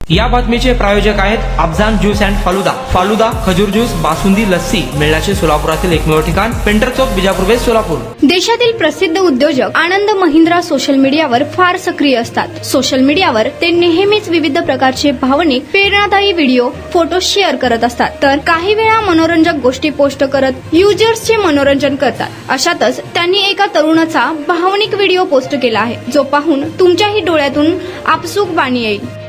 या बातमीचे प्रायोजक आहेत अफजान ज्यूस अँड फालुदा. फालुदा, खजूर ज्यूस, बासुंदी, लस्सी मिळण्याचे सोलापुरातील एकमेव ठिकाण पेंटर चौक, बिजापूर वेस्ट, सोलापूर. देशातील प्रसिद्ध उद्योजक आनंद महिंद्रा सोशल मीडियावर फार सक्रिय असतात. सोशल मीडियावर ते नेहमीच विविध प्रकारचे भावनिक, प्रेरणादायी व्हिडिओ, फोटो शेअर करत असतात. तर काही वेळा मनोरंजक गोष्टी पोस्ट करत युजर्सचे मनोरंजन करतात. अशातच त्यांनी एका तरुणाचा भावनिक व्हिडिओ पोस्ट केला आहे, जो पाहून तुमच्याही डोळ्यातून आपसूक पाणी येईल.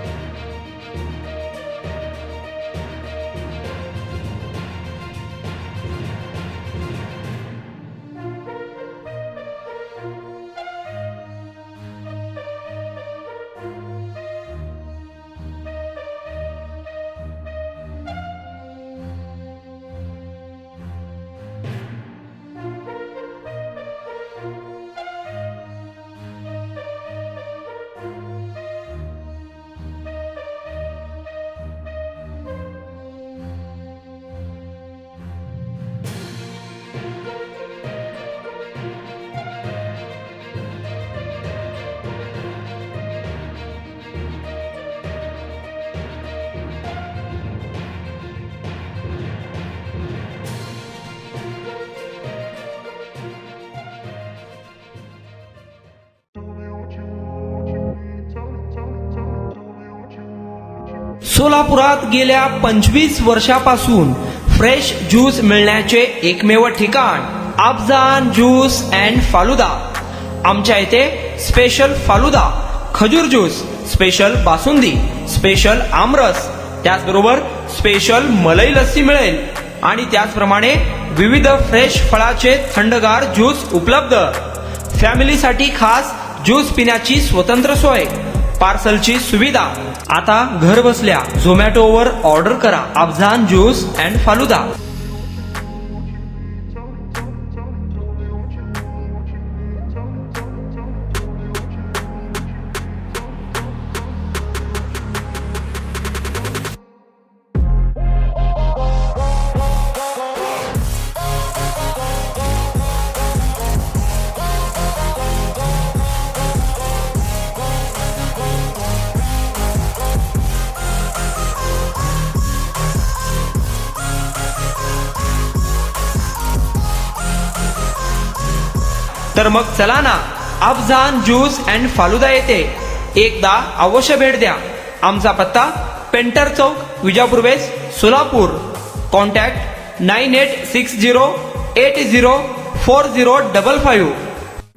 सोलापुरात गेल्या 25 वर्षापासून फ्रेश ज्यूस मिळण्याचे एकमेव ठिकाण अफजान ज्यूस अँड फालुदा. आमच्या इथे स्पेशल फालुदा, खजूर ज्यूस, स्पेशल बासुंदी, स्पेशल आमरस, त्याचबरोबर स्पेशल मलई लस्सी मिळेल आणि त्याचप्रमाणे विविध फ्रेश फळाचे थंडगार ज्यूस उपलब्ध. फॅमिलीसाठी खास ज्यूस पिण्याची स्वतंत्र सोय, पार्सलची सुविधा. आता घर बसल्या झोमॅटोवर ऑर्डर करा अफजान ज्यूस अँड फालुदा. तर मग चला ना, अफजान ज्यूस अँड फालुदा येथे एकदा अवश्य भेट द्या. आमचा पत्ता पेंटर चौक, विजापूर वेस्ट, सोलापूर. कॉन्टॅक्ट 9860804055.